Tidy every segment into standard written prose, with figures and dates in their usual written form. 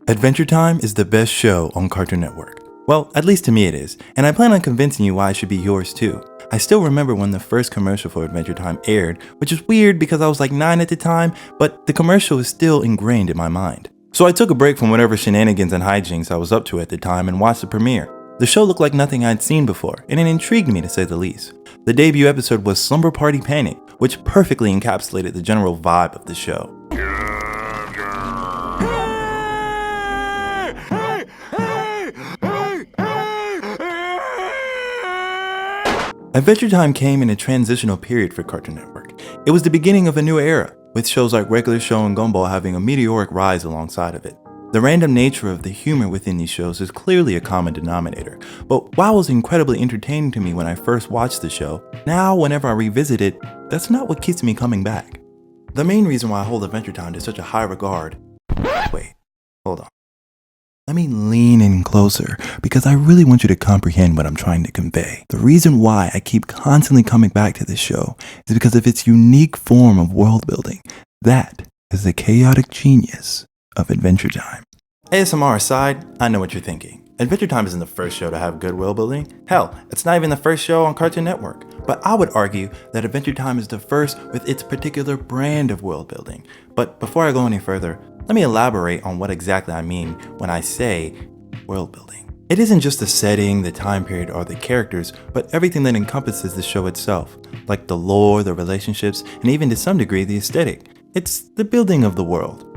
Adventure Time is the best show on Cartoon Network. Well, at least to me it is, and I plan on convincing you why it should be yours too. I still remember when the first commercial for Adventure Time aired, which is weird because I was like 9 at the time, but the commercial is still ingrained in my mind. So I took a break from whatever shenanigans and hijinks I was up to at the time and watched the premiere. The show looked like nothing I'd seen before, and it intrigued me to say the least. The debut episode was Slumber Party Panic, which perfectly encapsulated the general vibe of the show. Adventure Time came in a transitional period for Cartoon Network. It was the beginning of a new era, with shows like Regular Show and Gumball having a meteoric rise alongside of it. The random nature of the humor within these shows is clearly a common denominator, but while it was incredibly entertaining to me when I first watched the show, now whenever I revisit it, that's not what keeps me coming back. The main reason why I hold Adventure Time to such a high regard... Wait, hold on. Let me lean in closer, because I really want you to comprehend what I'm trying to convey. The reason why I keep constantly coming back to this show is because of its unique form of world building. That is the chaotic genius of Adventure Time. ASMR aside, I know what you're thinking. Adventure Time isn't the first show to have good world building. Hell, it's not even the first show on Cartoon Network. But I would argue that Adventure Time is the first with its particular brand of world building. But before I go any further, let me elaborate on what exactly I mean when I say world building. It isn't just the setting, the time period, or the characters, but everything that encompasses the show itself, like the lore, the relationships, and even to some degree the aesthetic. It's the building of the world.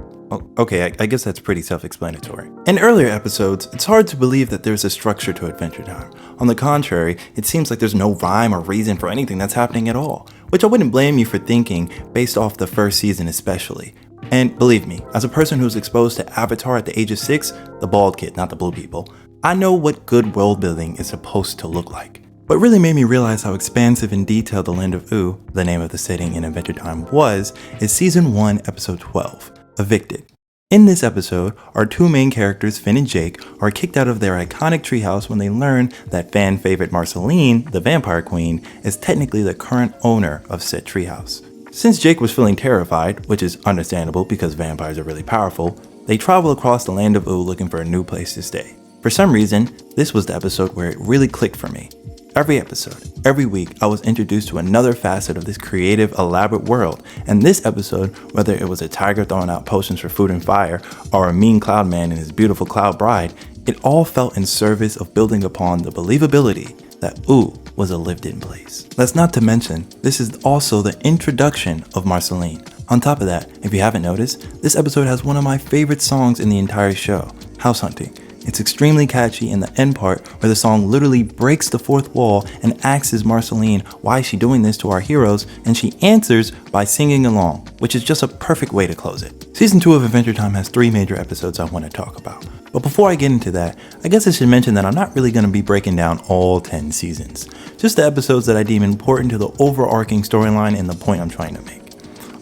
Okay, I guess that's pretty self-explanatory. In earlier episodes, it's hard to believe that there's a structure to Adventure Time. On the contrary, it seems like there's no rhyme or reason for anything that's happening at all, which I wouldn't blame you for thinking based off the first season especially. And believe me, as a person who's exposed to Avatar at the age of 6, the bald kid, not the blue people, I know what good world building is supposed to look like. What really made me realize how expansive and detailed the Land of Ooo, the name of the setting in Adventure Time, was, is Season 1, Episode 12, Evicted. In this episode, our two main characters, Finn and Jake, are kicked out of their iconic treehouse when they learn that fan favorite Marceline, the vampire queen, is technically the current owner of said treehouse. Since Jake was feeling terrified, which is understandable because vampires are really powerful, they travel across the Land of Ooo looking for a new place to stay. For some reason, this was the episode where it really clicked for me. Every episode, every week, I was introduced to another facet of this creative, elaborate world, and this episode, whether it was a tiger throwing out potions for food and fire, or a mean cloud man and his beautiful cloud bride, it all felt in service of building upon the believability that Ooo was a lived-in place. That's not to mention, this is also the introduction of Marceline. On top of that, if you haven't noticed, this episode has one of my favorite songs in the entire show, House Hunting. It's extremely catchy in the end part where the song literally breaks the fourth wall and asks Marceline why is she doing this to our heroes, and she answers by singing along, which is just a perfect way to close it. Season 2 of Adventure Time has 3 major episodes I want to talk about. But before I get into that, I guess I should mention that I'm not really going to be breaking down all 10 seasons, just the episodes that I deem important to the overarching storyline and the point I'm trying to make.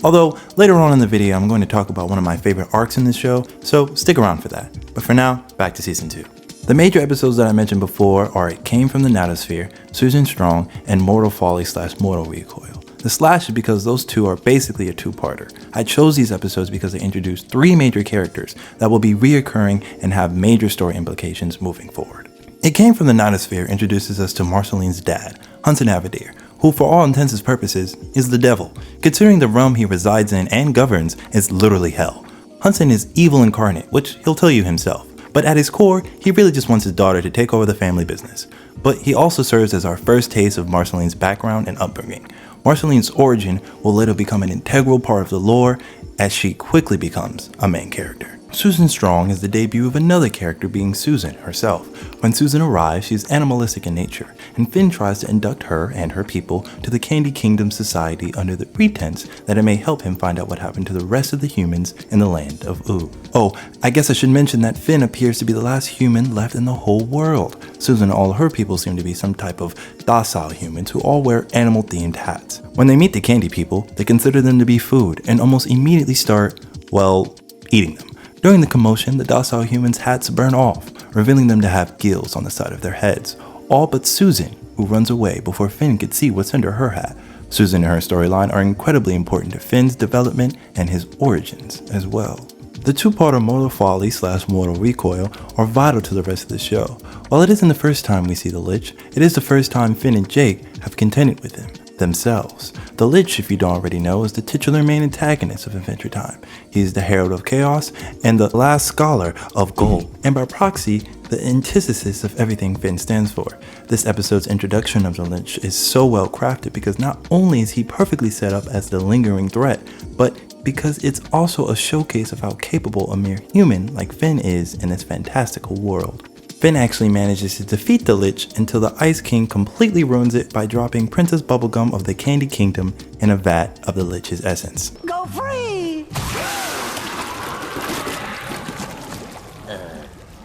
Although, later on in the video, I'm going to talk about one of my favorite arcs in this show, so stick around for that. But for now, back to Season 2. The major episodes that I mentioned before are It Came From the Natosphere, Susan Strong, and Mortal Folly / Mortal Recoil. The slash is because those two are basically a two-parter. I chose these episodes because they introduce 3 major characters that will be reoccurring and have major story implications moving forward. It Came From the Natosphere introduces us to Marceline's dad, Hudson Avadir, who for all intents and purposes is the devil, considering the realm he resides in and governs is literally hell. Hudson is evil incarnate, which he'll tell you himself, but at his core, he really just wants his daughter to take over the family business. But he also serves as our first taste of Marceline's background and upbringing. Marceline's origin will later become an integral part of the lore as she quickly becomes a main character. Susan Strong is the debut of another character being Susan herself. When Susan arrives, she is animalistic in nature, and Finn tries to induct her and her people to the Candy Kingdom Society under the pretense that it may help him find out what happened to the rest of the humans in the Land of Ooo. Oh, I guess I should mention that Finn appears to be the last human left in the whole world. Susan and all her people seem to be some type of docile humans who all wear animal-themed hats. When they meet the Candy people, they consider them to be food and almost immediately start, well, eating them. During the commotion, the docile humans' hats burn off, revealing them to have gills on the side of their heads, all but Susan, who runs away before Finn could see what's under her hat. Susan and her storyline are incredibly important to Finn's development and his origins as well. The The two-parter Mortal Folly / Mortal Recoil are vital to the rest of the show. While it isn't the first time we see the Lich, it is the first time Finn and Jake have contended with him themselves. The Lich, if you don't already know, is the titular main antagonist of Adventure Time. He is the Herald of Chaos and the last scholar of Gold, and by proxy, the antithesis of everything Finn stands for. This episode's introduction of the Lich is so well crafted because not only is he perfectly set up as the lingering threat, but because it's also a showcase of how capable a mere human like Finn is in this fantastical world. Finn actually manages to defeat the Lich until the Ice King completely ruins it by dropping Princess Bubblegum of the Candy Kingdom in a vat of the Lich's essence. Go free!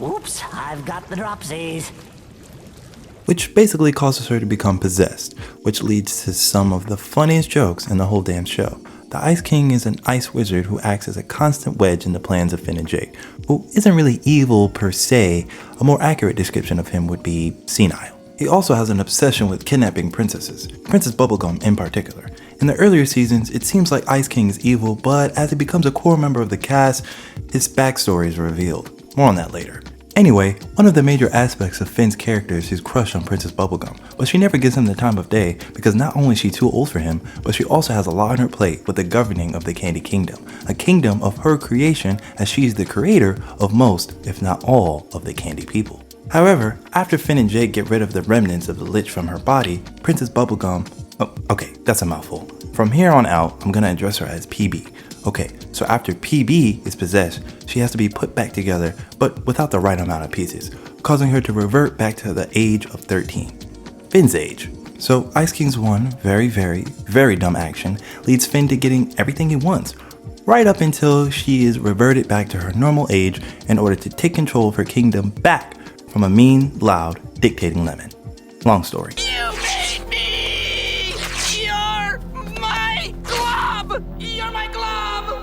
Oops, I've got the dropsies. Which basically causes her to become possessed, which leads to some of the funniest jokes in the whole damn show. The Ice King is an ice wizard who acts as a constant wedge in the plans of Finn and Jake, who isn't really evil per se. A more accurate description of him would be senile. He also has an obsession with kidnapping princesses, Princess Bubblegum in particular. In the earlier seasons, it seems like Ice King is evil, but as he becomes a core member of the cast, his backstory is revealed. More on that later. Anyway, one of the major aspects of Finn's character is his crush on Princess Bubblegum, but she never gives him the time of day because not only is she too old for him, but she also has a lot on her plate with the governing of the Candy Kingdom, a kingdom of her creation as she is the creator of most, if not all, of the Candy people. However, after Finn and Jake get rid of the remnants of the Lich from her body, Princess Bubblegum, okay, that's a mouthful. From here on out, I'm gonna address her as PB. Okay, so after PB is possessed, she has to be put back together, but without the right amount of pieces, causing her to revert back to the age of 13. Finn's age. So Ice King's one very dumb action leads Finn to getting everything he wants, right up until she is reverted back to her normal age in order to take control of her kingdom back from a mean, loud, dictating lemon. Long story. You made me! You're my glob! You're my glob!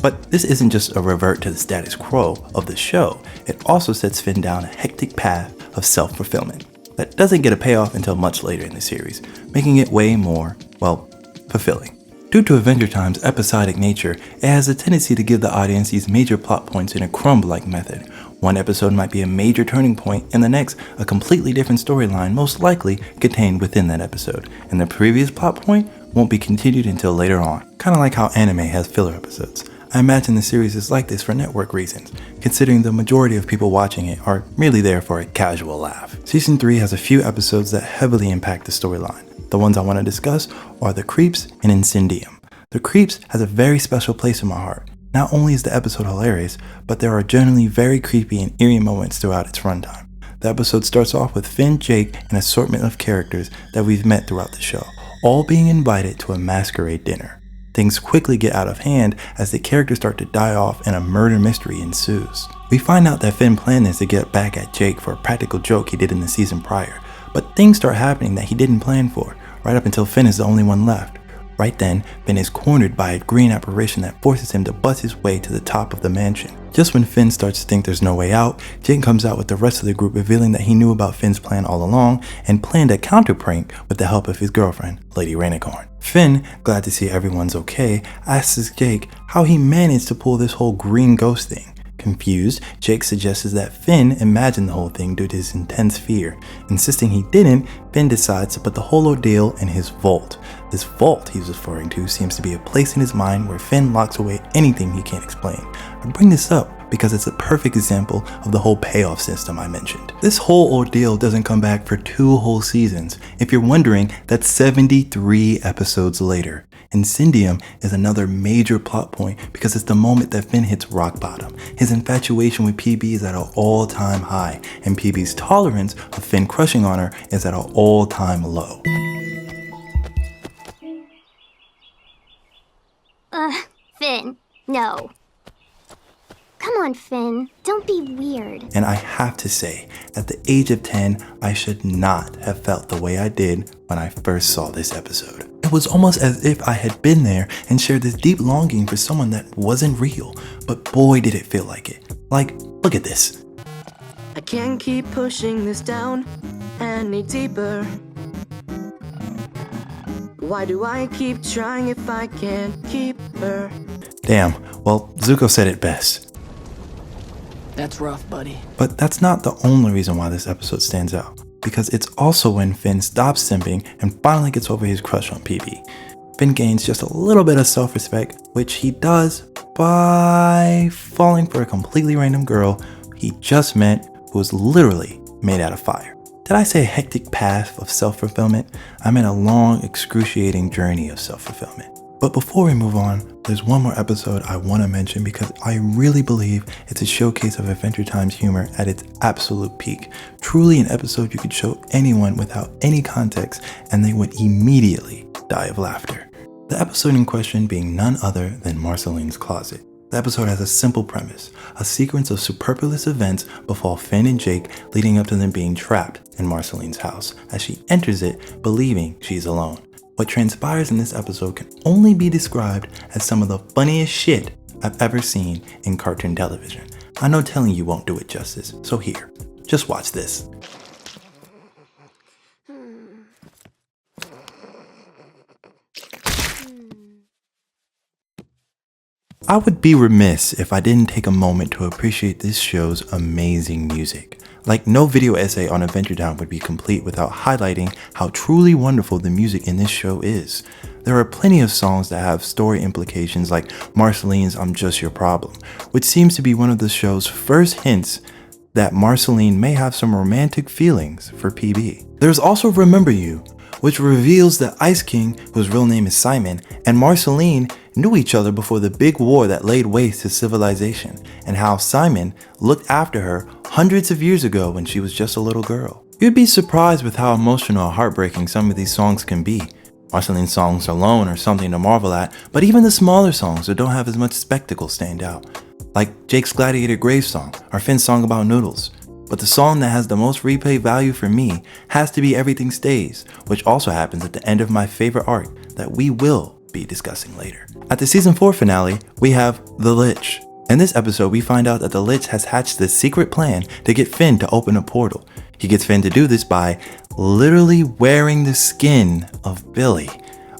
But this isn't just a revert to the status quo of the show, it also sets Finn down a hectic path of self-fulfillment that doesn't get a payoff until much later in the series, making it way more, well, fulfilling. Due to Adventure Time's episodic nature, it has a tendency to give the audience these major plot points in a crumb-like method. One episode might be a major turning point, and the next, a completely different storyline, most likely contained within that episode, and the previous plot point won't be continued until later on, kinda like how anime has filler episodes. I imagine the series is like this for network reasons, considering the majority of people watching it are merely there for a casual laugh. Season 3 has a few episodes that heavily impact the storyline. The ones I want to discuss are The Creeps and Incendium. The Creeps has a very special place in my heart. Not only is the episode hilarious, but there are generally very creepy and eerie moments throughout its runtime. The episode starts off with Finn, Jake, and an assortment of characters that we've met throughout the show, all being invited to a masquerade dinner. Things quickly get out of hand as the characters start to die off and a murder mystery ensues. We find out that Finn planned this to get back at Jake for a practical joke he did in the season prior, but things start happening that he didn't plan for, right up until Finn is the only one left. Right then, Finn is cornered by a green apparition that forces him to bust his way to the top of the mansion. Just when Finn starts to think there's no way out, Jake comes out with the rest of the group revealing that he knew about Finn's plan all along and planned a counter prank with the help of his girlfriend, Lady Rainicorn. Finn, glad to see everyone's okay, asks Jake how he managed to pull this whole green ghost thing. Confused, Jake suggests that Finn imagined the whole thing due to his intense fear. Insisting he didn't, Finn decides to put the whole ordeal in his vault. This vault he's referring to seems to be a place in his mind where Finn locks away anything he can't explain. I bring this up because it's a perfect example of the whole payoff system I mentioned. This whole ordeal doesn't come back for 2 whole seasons. If you're wondering, that's 73 episodes later. Incendium is another major plot point because it's the moment that Finn hits rock bottom. His infatuation with PB is at an all-time high, and PB's tolerance of Finn crushing on her is at an all-time low. Finn, no. Come on, Finn, don't be weird. And I have to say, at the age of 10, I should not have felt the way I did when I first saw this episode. It was almost as if I had been there and shared this deep longing for someone that wasn't real, but boy did it feel like it. Like, look at this. I can't keep pushing this down any deeper. Why do I keep trying if I can't keep her? Damn, Well, Zuko said it best. That's rough, buddy. But that's not the only reason why this episode stands out, because it's also when Finn stops simping and finally gets over his crush on PB. Finn gains just a little bit of self-respect, which he does by falling for a completely random girl he just met who was literally made out of fire. Did I say a hectic path of self-fulfillment? I meant a long, excruciating journey of self-fulfillment. But before we move on, there's one more episode I want to mention because I really believe it's a showcase of Adventure Time's humor at its absolute peak. Truly an episode you could show anyone without any context and they would immediately die of laughter. The episode in question being none other than Marceline's Closet. The episode has a simple premise. A sequence of superfluous events befall Finn and Jake, leading up to them being trapped in Marceline's house as she enters it believing she's alone. What transpires in this episode can only be described as some of the funniest shit I've ever seen in cartoon television. I know telling you won't do it justice, so here, just watch this. I would be remiss if I didn't take a moment to appreciate this show's amazing music. Like no video essay on Adventure Time would be complete without highlighting how truly wonderful the music in this show is. There are plenty of songs that have story implications like Marceline's I'm Just Your Problem, which seems to be one of the show's first hints that Marceline may have some romantic feelings for PB. There's also Remember You, which reveals that Ice King, whose real name is Simon, and Marceline knew each other before the big war that laid waste to civilization, and how Simon looked after her hundreds of years ago when she was just a little girl. You'd be surprised with how emotional and heartbreaking some of these songs can be. Marceline's songs alone are something to marvel at, but even the smaller songs that don't have as much spectacle stand out. Like Jake's Gladiator Grave song, or Finn's song about noodles. But the song that has the most replay value for me has to be Everything Stays, which also happens at the end of my favorite arc that we will be discussing later. At the season 4 finale, we have The Lich. In this episode, we find out that the Lich has hatched this secret plan to get Finn to open a portal. He gets Finn to do this by literally wearing the skin of Billy.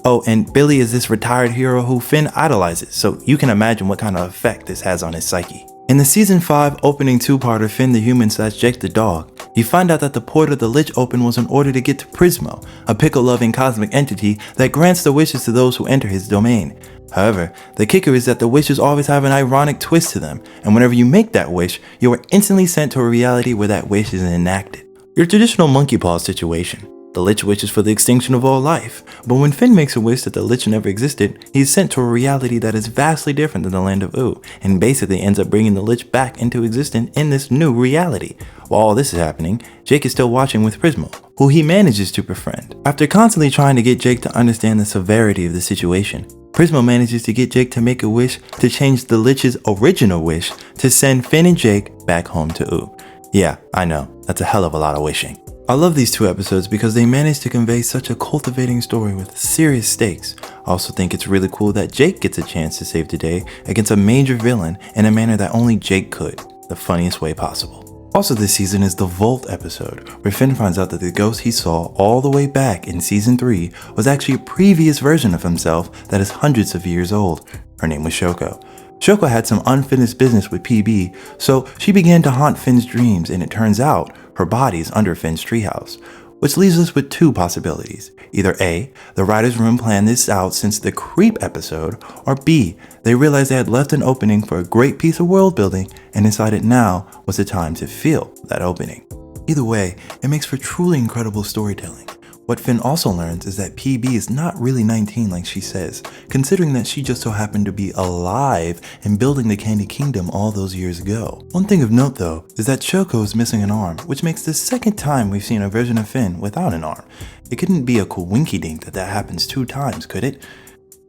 Oh, and Billy is this retired hero who Finn idolizes, so you can imagine what kind of effect this has on his psyche. In the season 5 opening two-parter Finn the Human / Jake the Dog, you find out that the portal the Lich opened was in order to get to Prismo, a pickle-loving cosmic entity that grants the wishes to those who enter his domain. However, the kicker is that the wishes always have an ironic twist to them, and whenever you make that wish, you are instantly sent to a reality where that wish is enacted. Your traditional monkey paw situation. The Lich wishes for the extinction of all life, but when Finn makes a wish that the Lich never existed, he is sent to a reality that is vastly different than the land of Oo, and basically ends up bringing the Lich back into existence in this new reality. While all this is happening, Jake is still watching with Prismo, who he manages to befriend. After constantly trying to get Jake to understand the severity of the situation, Prismo manages to get Jake to make a wish to change the Lich's original wish to send Finn and Jake back home to Oo. Yeah, I know, that's a hell of a lot of wishing. I love these two episodes because they managed to convey such a cultivating story with serious stakes. I also think it's really cool that Jake gets a chance to save the day against a major villain in a manner that only Jake could, the funniest way possible. Also this season is the Vault episode, where Finn finds out that the ghost he saw all the way back in season 3 was actually a previous version of himself that is hundreds of years old. Her name was Shoko. Shoko had some unfinished business with PB, so she began to haunt Finn's dreams, and it turns out her body is under Finn's treehouse, which leaves us with two possibilities. Either A, the writer's room planned this out since the Creep episode, or B, they realized they had left an opening for a great piece of world building and decided now was the time to fill that opening. Either way, it makes for truly incredible storytelling. What Finn also learns is that PB is not really 19 like she says, considering that she just so happened to be alive and building the Candy Kingdom all those years ago. One thing of note though, is that Shoko is missing an arm, which makes the second time we've seen a version of Finn without an arm. It couldn't be a coinky-dink that happens 2 times, could it?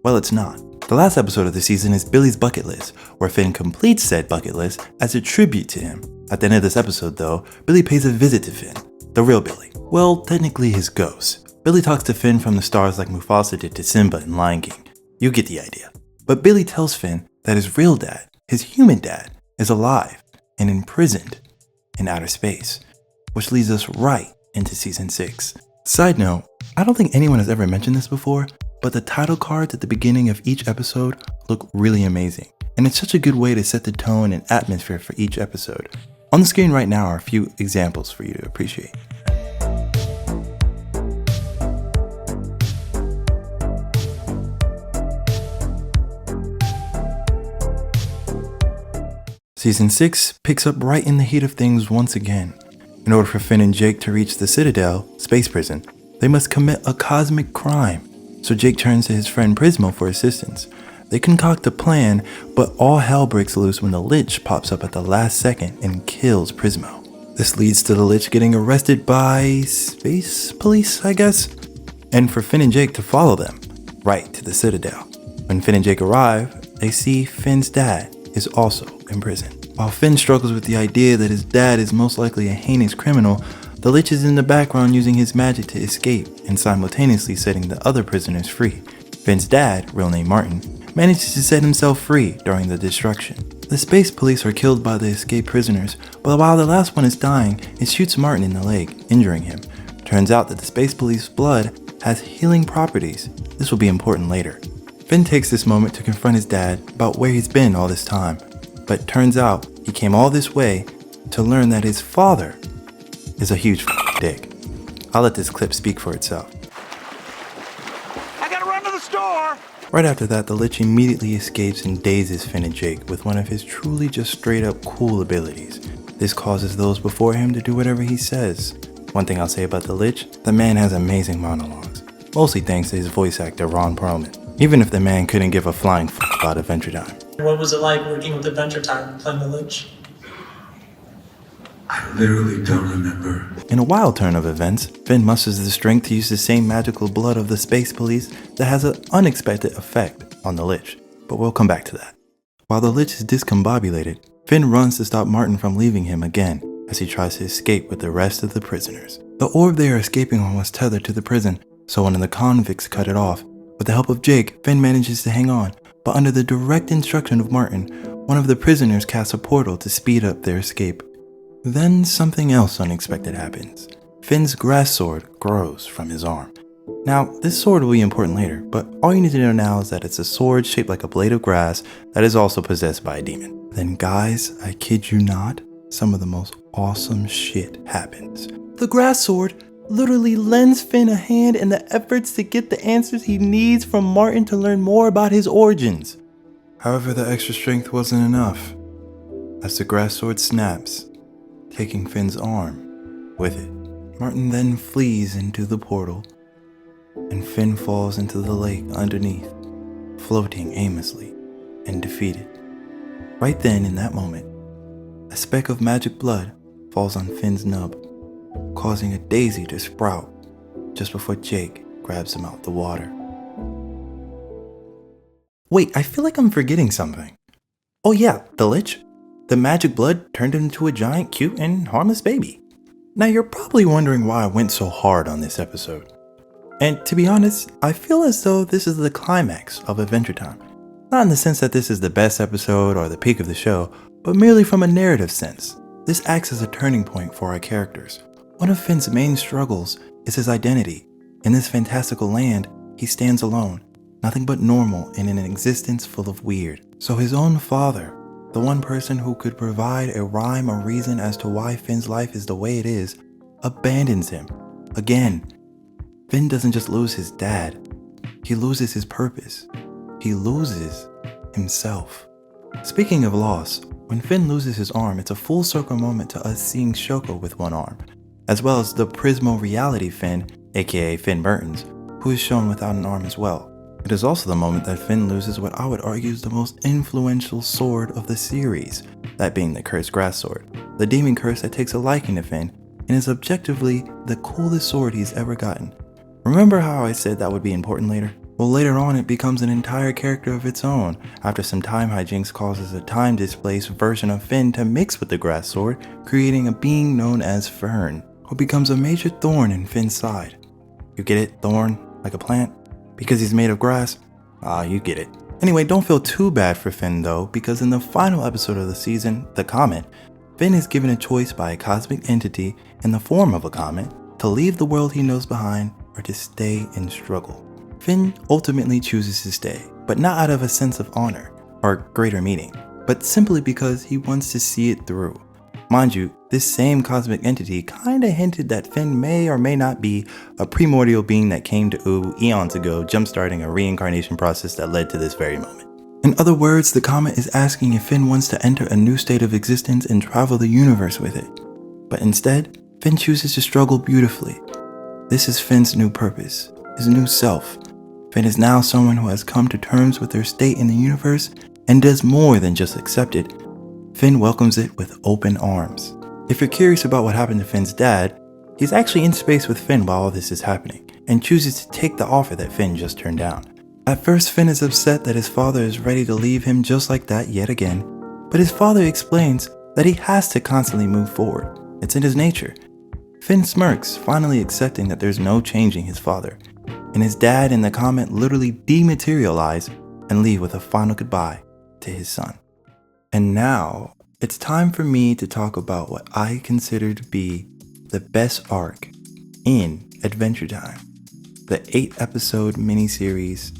Well, it's not. The last episode of the season is Billy's bucket list, where Finn completes said bucket list as a tribute to him. At the end of this episode though, Billy pays a visit to Finn, the real Billy. Well, technically his ghost. Billy talks to Finn from the stars like Mufasa did to Simba in Lion King. You get the idea. But Billy tells Finn that his real dad, his human dad, is alive and imprisoned in outer space, which leads us right into season 6. Side note, I don't think anyone has ever mentioned this before, but the title cards at the beginning of each episode look really amazing, and it's such a good way to set the tone and atmosphere for each episode. On the screen right now are a few examples for you to appreciate. Season 6 picks up right in the heat of things once again. In order for Finn and Jake to reach the Citadel, space prison, they must commit a cosmic crime. So Jake turns to his friend Prismo for assistance. They concoct a plan, but all hell breaks loose when the Lich pops up at the last second and kills Prismo. This leads to the Lich getting arrested by space police, I guess, and for Finn and Jake to follow them right to the Citadel. When Finn and Jake arrive, they see Finn's dad is also in prison. While Finn struggles with the idea that his dad is most likely a heinous criminal, the Lich is in the background using his magic to escape and simultaneously setting the other prisoners free. Finn's dad, real name Martin, manages to set himself free during the destruction. The space police are killed by the escaped prisoners, but while the last one is dying, it shoots Martin in the leg, injuring him. Turns out that the space police's blood has healing properties. This will be important later. Finn takes this moment to confront his dad about where he's been all this time, but turns out he came all this way to learn that his father is a huge dick. I'll let this clip speak for itself. I gotta run to the store! Right after that, the Lich immediately escapes and dazes Finn and Jake with one of his truly just straight up cool abilities. This causes those before him to do whatever he says. One thing I'll say about the Lich, the man has amazing monologues, mostly thanks to his voice actor Ron Perlman, even if the man couldn't give a flying about Adventure Time. What was it like working with Adventure Time, playing the Lich? I literally don't remember. In a wild turn of events, Finn musters the strength to use the same magical blood of the space police that has an unexpected effect on the Lich, but we'll come back to that. While the Lich is discombobulated, Finn runs to stop Martin from leaving him again as he tries to escape with the rest of the prisoners. The orb they are escaping on was tethered to the prison, so one of the convicts cut it off. With the help of Jake, Finn manages to hang on, but under the direct instruction of Martin, one of the prisoners casts a portal to speed up their escape. Then something else unexpected happens. Finn's grass sword grows from his arm. Now, this sword will be important later, but all you need to know now is that it's a sword shaped like a blade of grass that is also possessed by a demon. Then guys, I kid you not, some of the most awesome shit happens. The grass sword literally lends Finn a hand in the efforts to get the answers he needs from Martin to learn more about his origins. However, the extra strength wasn't enough, as the grass sword snaps, taking Finn's arm with it. Martin then flees into the portal, and Finn falls into the lake underneath, floating aimlessly and defeated. Right then, in that moment, a speck of magic blood falls on Finn's nub, causing a daisy to sprout just before Jake grabs him out the water. Wait, I feel like I'm forgetting something. Oh yeah, the Lich. The magic blood turned him into a giant, cute, and harmless baby. Now you're probably wondering why I went so hard on this episode. And to be honest, I feel as though this is the climax of Adventure Time. Not in the sense that this is the best episode or the peak of the show, but merely from a narrative sense. This acts as a turning point for our characters. One of Finn's main struggles is his identity. In this fantastical land, he stands alone, nothing but normal in an existence full of weird. So his own father, the one person who could provide a rhyme or reason as to why Finn's life is the way it is, abandons him. Again, Finn doesn't just lose his dad, he loses his purpose. He loses himself. Speaking of loss, when Finn loses his arm, it's a full circle moment to us seeing Shoko with one arm, as well as the Prismo reality Finn, aka Finn Burton's, who is shown without an arm as well. It is also the moment that Finn loses what I would argue is the most influential sword of the series, that being the Cursed Grass Sword, the demon curse that takes a liking to Finn and is objectively the coolest sword he's ever gotten. Remember how I said that would be important later? Well, later on it becomes an entire character of its own, after some time hijinks causes a time-displaced version of Finn to mix with the grass sword, creating a being known as Fern, who becomes a major thorn in Finn's side. You get it? Thorn? Like a plant? Because he's made of grass? Ah, you get it. Anyway, don't feel too bad for Finn though, because in the final episode of the season, The Comet, Finn is given a choice by a cosmic entity in the form of a comet to leave the world he knows behind or to stay and struggle. Finn ultimately chooses to stay, but not out of a sense of honor or greater meaning, but simply because he wants to see it through. Mind you, this same cosmic entity kinda hinted that Finn may or may not be a primordial being that came to Ooo eons ago, jumpstarting a reincarnation process that led to this very moment. In other words, the comet is asking if Finn wants to enter a new state of existence and travel the universe with it. But instead, Finn chooses to struggle beautifully. This is Finn's new purpose, his new self. Finn is now someone who has come to terms with their state in the universe and does more than just accept it. Finn welcomes it with open arms. If you're curious about what happened to Finn's dad, he's actually in space with Finn while all this is happening, and chooses to take the offer that Finn just turned down. At first, Finn is upset that his father is ready to leave him just like that yet again, but his father explains that he has to constantly move forward. It's in his nature. Finn smirks, finally accepting that there's no changing his father, and his dad and the comet literally dematerialize and leave with a final goodbye to his son. And now, it's time for me to talk about what I consider to be the best arc in Adventure Time, the 8-episode miniseries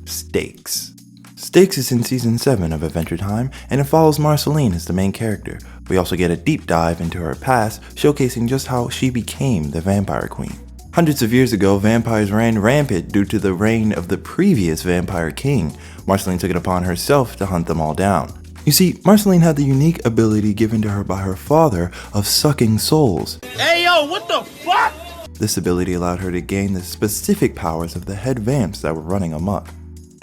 Stakes. Stakes is in season 7 of Adventure Time, and it follows Marceline as the main character. We also get a deep dive into her past, showcasing just how she became the vampire queen. Hundreds of years ago, vampires ran rampant due to the reign of the previous vampire king. Marceline took it upon herself to hunt them all down. You see, Marceline had the unique ability given to her by her father of sucking souls. Hey, yo, what the fuck? This ability allowed her to gain the specific powers of the head vamps that were running amok.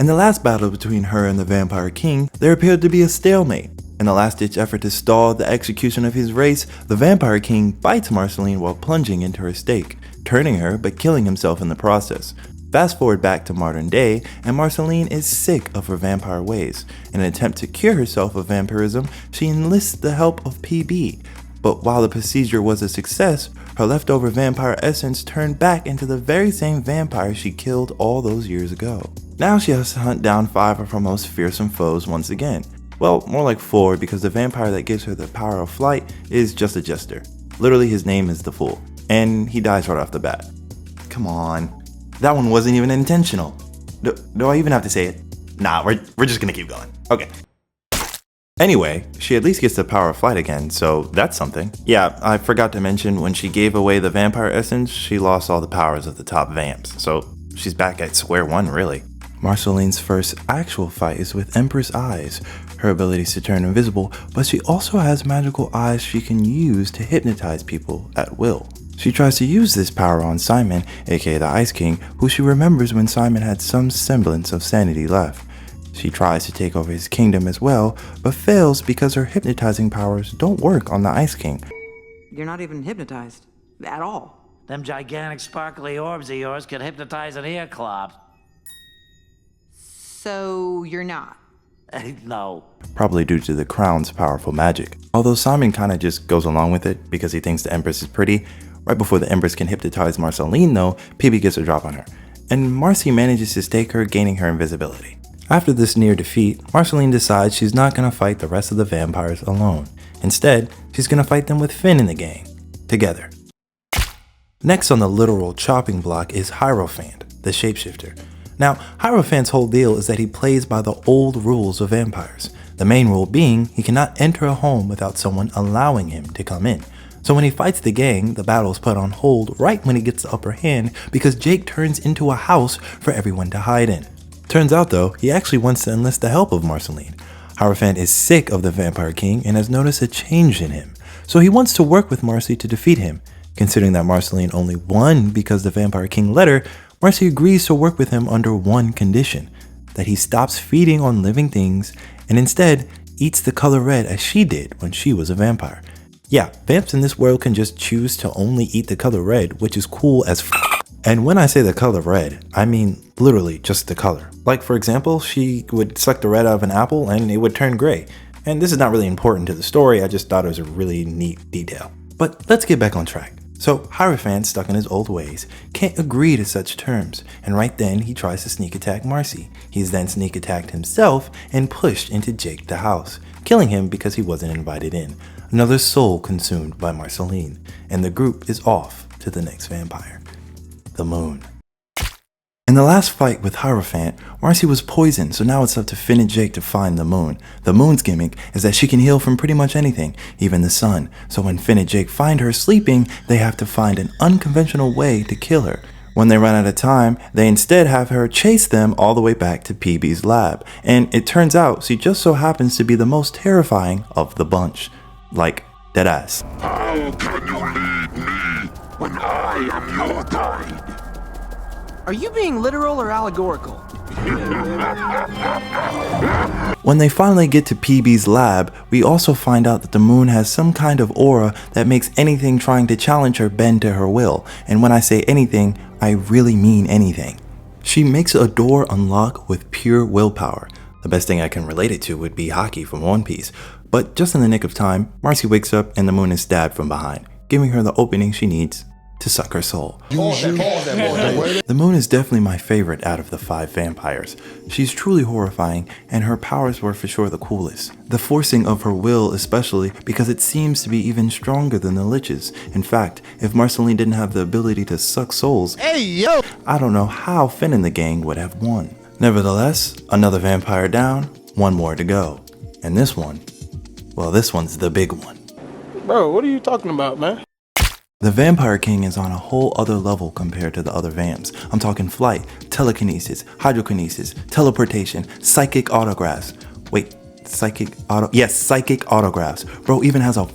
In the last battle between her and the Vampire King, there appeared to be a stalemate. In the last-ditch effort to stall the execution of his race, the Vampire King fights Marceline while plunging into her stake, turning her but killing himself in the process. Fast forward back to modern day, and Marceline is sick of her vampire ways. In an attempt to cure herself of vampirism, she enlists the help of PB. But while the procedure was a success, her leftover vampire essence turned back into the very same vampire she killed all those years ago. Now she has to hunt down 5 of her most fearsome foes once again. Well, more like 4, because the vampire that gives her the power of flight is just a jester. Literally, his name is the Fool, and he dies right off the bat. Come on. That one wasn't even intentional. Do I even have to say it? Nah, we're just gonna keep going. Okay. Anyway, she at least gets the power of flight again, so that's something. Yeah, I forgot to mention, when she gave away the vampire essence, she lost all the powers of the top vamps, so she's back at square one, really. Marceline's first actual fight is with Empress Eyes, her abilities to turn invisible, but she also has magical eyes she can use to hypnotize people at will. She tries to use this power on Simon, aka the Ice King, who she remembers when Simon had some semblance of sanity left. She tries to take over his kingdom as well, but fails because her hypnotizing powers don't work on the Ice King. You're not even hypnotized. At all. Them gigantic sparkly orbs of yours could hypnotize an ear clop. So you're not. No. Probably due to the crown's powerful magic. Although Simon kinda just goes along with it because he thinks the Empress is pretty. Right before the Empress can hypnotize Marceline though, PB gets a drop on her, and Marcy manages to stake her, gaining her invisibility. After this near defeat, Marceline decides she's not gonna fight the rest of the vampires alone. Instead, she's gonna fight them with Finn and the gang, together. Next on the literal chopping block is Hierophant, the shapeshifter. Now, Hierophant's whole deal is that he plays by the old rules of vampires. The main rule being, he cannot enter a home without someone allowing him to come in. So when he fights the gang, the battle is put on hold right when he gets the upper hand because Jake turns into a house for everyone to hide in. Turns out though, he actually wants to enlist the help of Marceline. Hierophant is sick of the Vampire King and has noticed a change in him. So he wants to work with Marcy to defeat him. Considering that Marceline only won because the Vampire King let her, Marcy agrees to work with him under one condition, that he stops feeding on living things and instead eats the color red as she did when she was a vampire. Yeah, vamps in this world can just choose to only eat the color red, which is cool as f***. And when I say the color red, I mean literally just the color. Like for example, she would suck the red out of an apple and it would turn gray. And this is not really important to the story, I just thought it was a really neat detail. But let's get back on track. So Hierophant, stuck in his old ways, can't agree to such terms, and right then he tries to sneak attack Marcy. He's then sneak attacked himself and pushed into Jake the house, killing him because he wasn't invited in. Another soul consumed by Marceline, and the group is off to the next vampire, the moon. In the last fight with Hierophant, Marcy was poisoned, so now it's up to Finn and Jake to find the moon. The moon's gimmick is that she can heal from pretty much anything, even the sun. So when Finn and Jake find her sleeping, they have to find an unconventional way to kill her. When they run out of time, they instead have her chase them all the way back to PB's lab. And it turns out she just so happens to be the most terrifying of the bunch. Like, deadass. How can you lead me when I am your guide? Are you being literal or allegorical? When they finally get to PB's lab, we also find out that the moon has some kind of aura that makes anything trying to challenge her bend to her will. And when I say anything, I really mean anything. She makes a door unlock with pure willpower. The best thing I can relate it to would be Haki from One Piece. But just in the nick of time, Marcy wakes up and the moon is stabbed from behind, giving her the opening she needs to suck her soul. The moon is definitely my favorite out of the 5 vampires. She's truly horrifying, and her powers were for sure the coolest. The forcing of her will especially, because it seems to be even stronger than the liches. In fact, if Marceline didn't have the ability to suck souls, I don't know how Finn and the gang would have won. Nevertheless, another vampire down, one more to go. And this one, well, this one's the big one. Bro, what are you talking about, man? The Vampire King is on a whole other level compared to the other vamps. I'm talking flight, telekinesis, hydrokinesis, teleportation, psychic autographs. Wait, psychic autographs. Bro even has a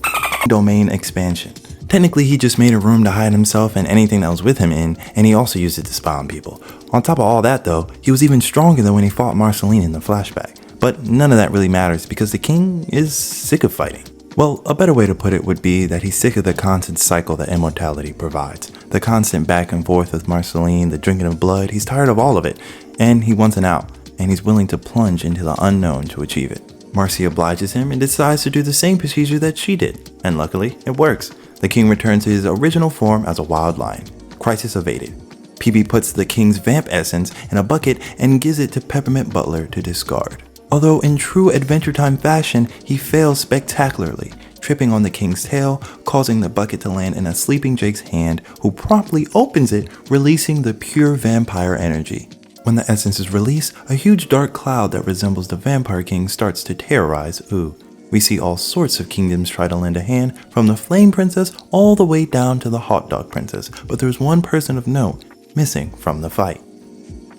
domain expansion. Technically, he just made a room to hide himself and anything that was with him in, and he also used it to spy on people. On top of all that though, he was even stronger than when he fought Marceline in the flashback. But none of that really matters because the king is sick of fighting. Well, a better way to put it would be that he's sick of the constant cycle that immortality provides. The constant back and forth with Marceline, the drinking of blood, he's tired of all of it. And he wants an out, and he's willing to plunge into the unknown to achieve it. Marcy obliges him and decides to do the same procedure that she did. And luckily, it works. The king returns to his original form as a wild lion. Crisis evaded. PB puts the king's vamp essence in a bucket and gives it to Peppermint Butler to discard. Although in true Adventure Time fashion, he fails spectacularly, tripping on the king's tail, causing the bucket to land in a sleeping Jake's hand, who promptly opens it, releasing the pure vampire energy. When the essence is released, a huge dark cloud that resembles the Vampire King starts to terrorize Ooh. We see all sorts of kingdoms try to lend a hand, from the Flame Princess all the way down to the Hot Dog Princess, but there's one person of note missing from the fight: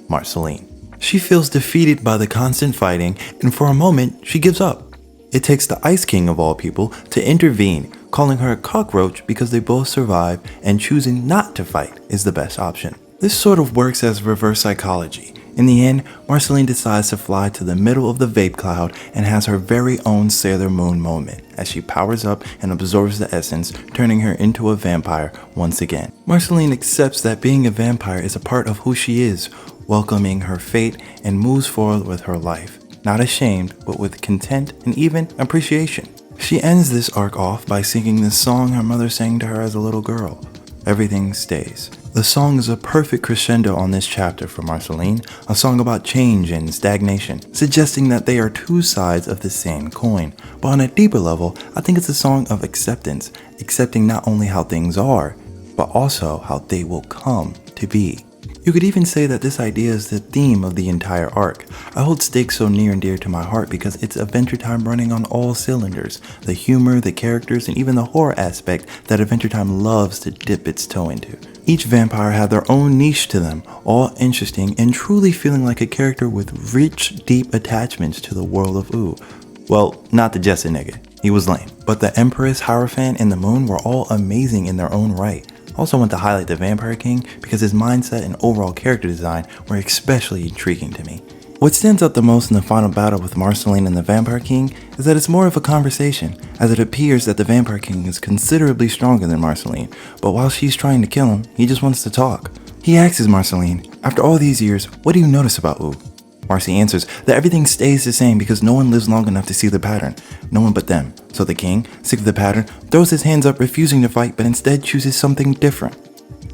Marceline. She feels defeated by the constant fighting, and for a moment, she gives up. It takes the Ice King of all people to intervene, calling her a cockroach because they both survive, and choosing not to fight is the best option. This sort of works as reverse psychology. In the end, Marceline decides to fly to the middle of the vape cloud and has her very own Sailor Moon moment as she powers up and absorbs the essence, turning her into a vampire once again. Marceline accepts that being a vampire is a part of who she is, welcoming her fate, and moves forward with her life, not ashamed, but with content and even appreciation. She ends this arc off by singing the song her mother sang to her as a little girl, Everything Stays. The song is a perfect crescendo on this chapter for Marceline, a song about change and stagnation, suggesting that they are two sides of the same coin. But on a deeper level, I think it's a song of acceptance, accepting not only how things are, but also how they will come to be. You could even say that this idea is the theme of the entire arc. I hold stakes so near and dear to my heart because it's Adventure Time running on all cylinders. The humor, the characters, and even the horror aspect that Adventure Time loves to dip its toe into. Each vampire had their own niche to them, all interesting and truly feeling like a character with rich, deep attachments to the world of Ooh. Well, not the Jessa nigga. He was lame. But the Empress, Hierophant, and the Moon were all amazing in their own right. Also want to highlight the Vampire King because his mindset and overall character design were especially intriguing to me. What stands out the most in the final battle with Marceline and the Vampire King is that it's more of a conversation, as it appears that the Vampire King is considerably stronger than Marceline, but while she's trying to kill him, he just wants to talk. He asks Marceline, "After all these years, what do you notice about Ooh?" Marcy answers that everything stays the same because no one lives long enough to see the pattern. No one but them. So the king, sick of the pattern, throws his hands up refusing to fight but instead chooses something different.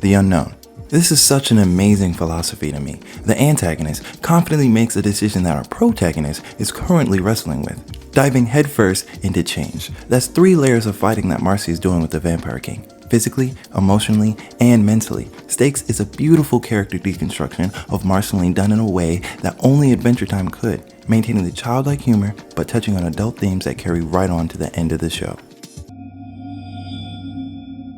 The unknown. This is such an amazing philosophy to me. The antagonist confidently makes a decision that our protagonist is currently wrestling with, diving headfirst into change. That's 3 layers of fighting that Marcy is doing with the Vampire King. physically, emotionally, and mentally. Stakes is a beautiful character deconstruction of Marceline done in a way that only Adventure Time could, maintaining the childlike humor but touching on adult themes that carry right on to the end of the show.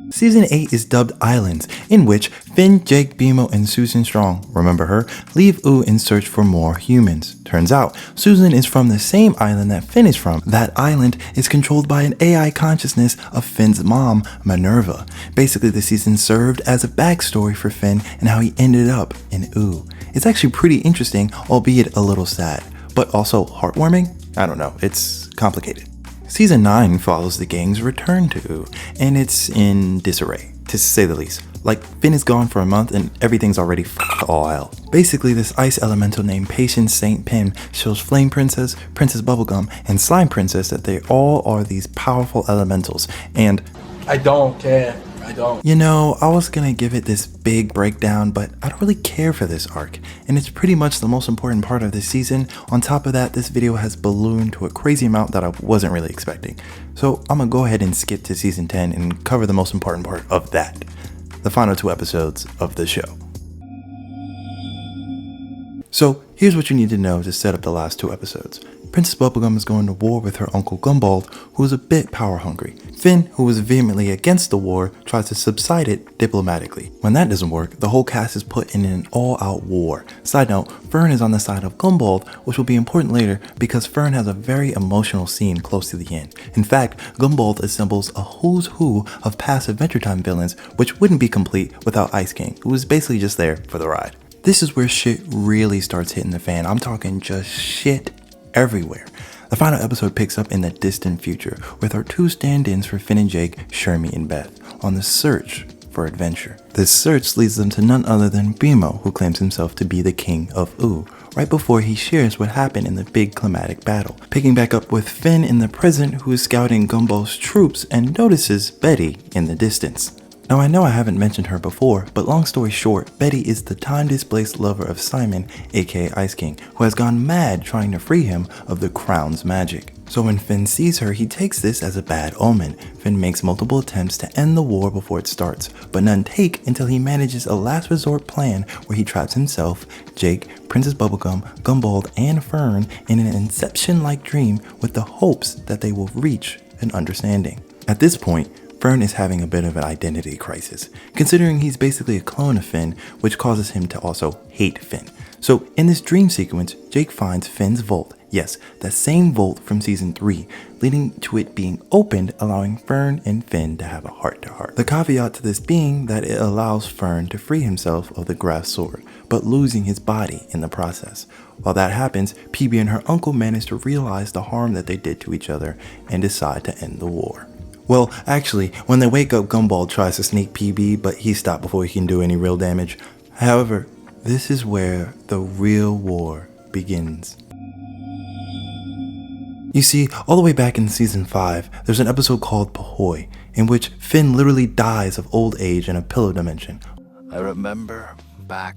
Season 8 is dubbed Islands, in which Finn, Jake, BMO, and Susan Strong, remember her, leave Ooh in search for more humans. Turns out, Susan is from the same island that Finn is from. That island is controlled by an AI consciousness of Finn's mom, Minerva. Basically, the season served as a backstory for Finn and how he ended up in Ooh. It's actually pretty interesting, albeit a little sad, but also heartwarming? I don't know, it's complicated. Season 9 follows the gang's return to Ooh, and it's in disarray, to say the least. Like, Finn is gone for a month and everything's already all hell. Basically, this ice elemental named Patience St. Pim shows Flame Princess, Princess Bubblegum, and Slime Princess that they all are these powerful elementals, and I don't care. I don't. You know, I was gonna give it this big breakdown, but I don't really care for this arc, and it's pretty much the most important part of this season. On top of that, this video has ballooned to a crazy amount that I wasn't really expecting. So I'm gonna go ahead and skip to season 10 and cover the most important part of that, the final 2 episodes of the show. So here's what you need to know to set up the last 2 episodes. Princess Bubblegum is going to war with her uncle Gumball, who is a bit power hungry. Finn, who was vehemently against the war, tries to subside it diplomatically. When that doesn't work, the whole cast is put in an all-out war. Side note, Fern is on the side of Gumball, which will be important later because Fern has a very emotional scene close to the end. In fact, Gumball assembles a who's who of past Adventure Time villains, which wouldn't be complete without Ice King, who is basically just there for the ride. This is where shit really starts hitting the fan. I'm talking just shit everywhere. The final episode picks up in the distant future with our 2 stand-ins for Finn and Jake, Shermie and Beth, on the search for adventure. This search leads them to none other than BMO, who claims himself to be the king of Ooh, right before he shares what happened in the big climatic battle. Picking back up with Finn in the present, who is scouting Gumball's troops and notices Betty in the distance. Now I know I haven't mentioned her before, but long story short, Betty is the time-displaced lover of Simon, aka Ice King, who has gone mad trying to free him of the crown's magic. So when Finn sees her, he takes this as a bad omen. Finn makes multiple attempts to end the war before it starts, but none take until he manages a last resort plan where he traps himself, Jake, Princess Bubblegum, Gumball, and Fern in an Inception-like dream with the hopes that they will reach an understanding. At this point, Fern is having a bit of an identity crisis, considering he's basically a clone of Finn, which causes him to also hate Finn. So in this dream sequence, Jake finds Finn's vault, yes, that same vault from season 3, leading to it being opened, allowing Fern and Finn to have a heart-to-heart. The caveat to this being that it allows Fern to free himself of the grass sword, but losing his body in the process. While that happens, PB and her uncle manage to realize the harm that they did to each other and decide to end the war. Well, actually, when they wake up, Gumball tries to sneak PB, but he's stopped before he can do any real damage. However, this is where the real war begins. You see, all the way back in season 5, there's an episode called Pahoy, in which Finn literally dies of old age in a pillow dimension. I remember back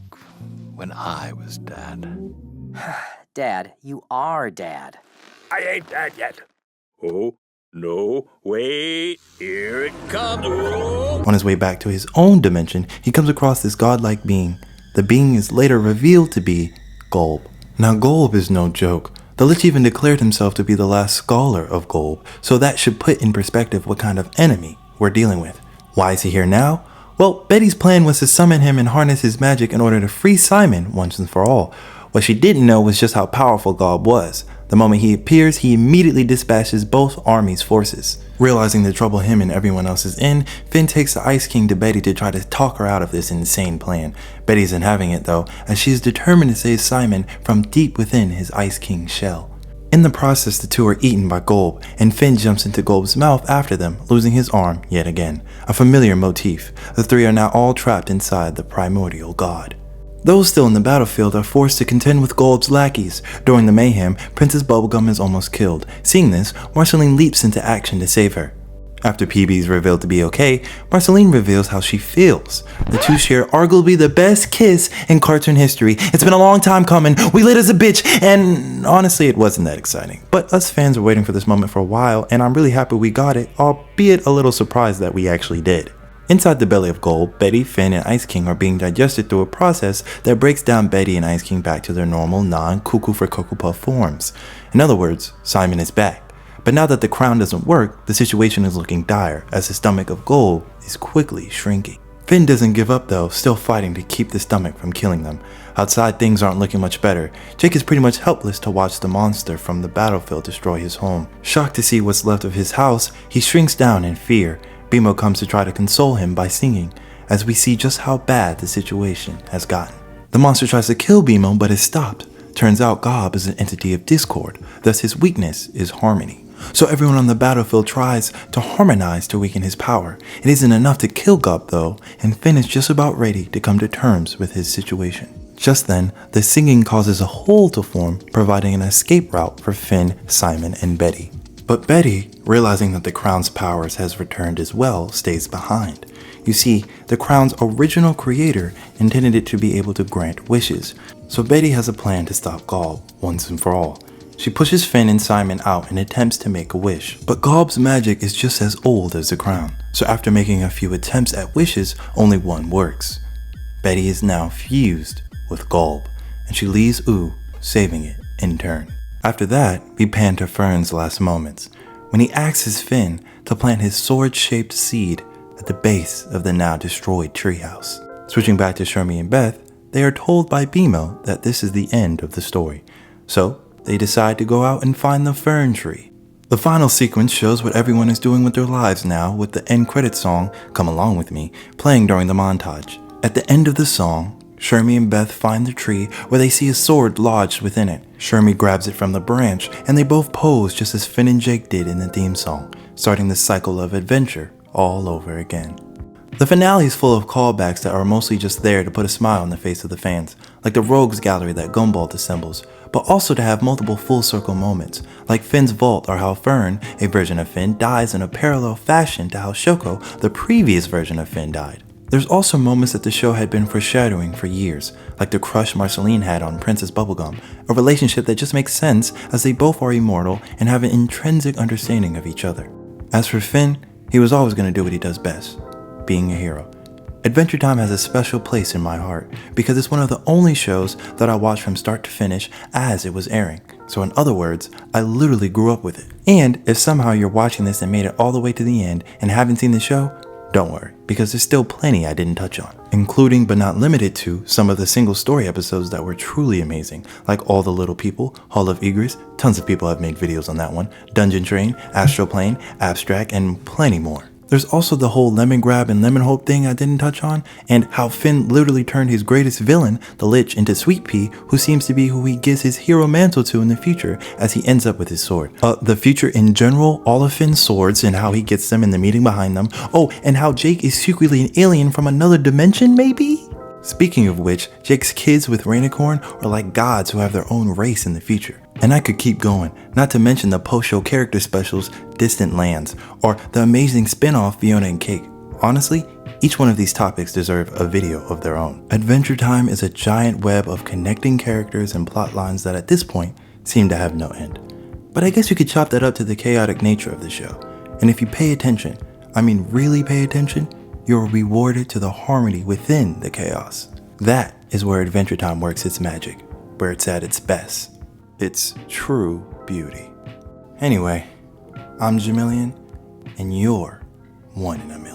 when I was dad. Dad, you are dad. I ain't dad yet. Oh. No, wait, here it comes. Oh. On his way back to his own dimension, he comes across this godlike being. The being is later revealed to be Golb. Now Golb is no joke. The Lich even declared himself to be the last scholar of Golb, so that should put in perspective what kind of enemy we're dealing with. Why is he here now? Well, Betty's plan was to summon him and harness his magic in order to free Simon once and for all. What she didn't know was just how powerful Golb was. The moment he appears, he immediately dispatches both armies' forces. Realizing the trouble him and everyone else is in, Finn takes the Ice King to Betty to try to talk her out of this insane plan. Betty isn't having it though, as she is determined to save Simon from deep within his Ice King shell. In the process, the 2 are eaten by Golb, and Finn jumps into Golb's mouth after them, losing his arm yet again. A familiar motif. The 3 are now all trapped inside the primordial god. Those still in the battlefield are forced to contend with Golb's lackeys. During the mayhem, Princess Bubblegum is almost killed. Seeing this, Marceline leaps into action to save her. After PB is revealed to be okay, Marceline reveals how she feels. The 2 share arguably the best kiss in cartoon history. It's been a long time coming, we lit as a bitch, and honestly it wasn't that exciting. But us fans were waiting for this moment for a while, and I'm really happy we got it, albeit a little surprised that we actually did. Inside the belly of Gold, Betty, Finn, and Ice King are being digested through a process that breaks down Betty and Ice King back to their normal, non-cuckoo for Cocoa Puff forms. In other words, Simon is back. But now that the crown doesn't work, the situation is looking dire as the stomach of Gold is quickly shrinking. Finn doesn't give up though, still fighting to keep the stomach from killing them. Outside, things aren't looking much better. Jake is pretty much helpless to watch the monster from the battlefield destroy his home. Shocked to see what's left of his house, he shrinks down in fear. Bimo comes to try to console him by singing, as we see just how bad the situation has gotten. The monster tries to kill Bimo but is stopped. Turns out Gob is an entity of discord, thus his weakness is harmony. So everyone on the battlefield tries to harmonize to weaken his power. It isn't enough to kill Gob though, and Finn is just about ready to come to terms with his situation. Just then, the singing causes a hole to form, providing an escape route for Finn, Simon, and Betty. But Betty, realizing that the crown's powers has returned as well, stays behind. You see, the crown's original creator intended it to be able to grant wishes, so Betty has a plan to stop Gob once and for all. She pushes Finn and Simon out and attempts to make a wish, but Gob's magic is just as old as the crown, so after making a few attempts at wishes, only one works. Betty is now fused with Gob, and she leaves Ooh, saving it in turn. After that, we pan to Fern's last moments, when he asks Finn to plant his sword-shaped seed at the base of the now destroyed treehouse. Switching back to Shermie and Beth, they are told by Bimo that this is the end of the story, so they decide to go out and find the fern tree. The final sequence shows what everyone is doing with their lives now, with the end credit song, Come Along With Me, playing during the montage. At the end of the song, Shermie and Beth find the tree where they see a sword lodged within it. Shermie grabs it from the branch, and they both pose just as Finn and Jake did in the theme song, starting the cycle of adventure all over again. The finale is full of callbacks that are mostly just there to put a smile on the face of the fans, like the rogues gallery that Gumball assembles, but also to have multiple full circle moments, like Finn's vault or how Fern, a version of Finn, dies in a parallel fashion to how Shoko, the previous version of Finn, died. There's also moments that the show had been foreshadowing for years, like the crush Marceline had on Princess Bubblegum, a relationship that just makes sense as they both are immortal and have an intrinsic understanding of each other. As for Finn, he was always going to do what he does best, being a hero. Adventure Time has a special place in my heart because it's one of the only shows that I watched from start to finish as it was airing. So in other words, I literally grew up with it. And if somehow you're watching this and made it all the way to the end and haven't seen the show, don't worry, because there's still plenty I didn't touch on, including but not limited to some of the single story episodes that were truly amazing, like All the Little People, Hall of Egress, tons of people have made videos on that one, Dungeon Train, Astral Plane, Abstract, and plenty more. There's also the whole Lemon Grab and Lemon Hope thing I didn't touch on, and how Finn literally turned his greatest villain, the Lich, into Sweet Pea, who seems to be who he gives his hero mantle to in the future as he ends up with his sword. The future in general, all of Finn's swords and how he gets them in the meeting behind them. Oh, and how Jake is secretly an alien from another dimension, maybe? Speaking of which, Jake's kids with Rainicorn are like gods who have their own race in the future. And I could keep going, not to mention the post-show character specials, Distant Lands, or the amazing spin-off Fiona and Cake. Honestly, each one of these topics deserve a video of their own. Adventure Time is a giant web of connecting characters and plot lines that at this point seem to have no end. But I guess you could chalk that up to the chaotic nature of the show. And if you pay attention, I mean really pay attention, you're rewarded to the harmony within the chaos. That is where Adventure Time works its magic, where it's at its best. Its true beauty. Anyway, I'm Jamillion, and you're one in a million.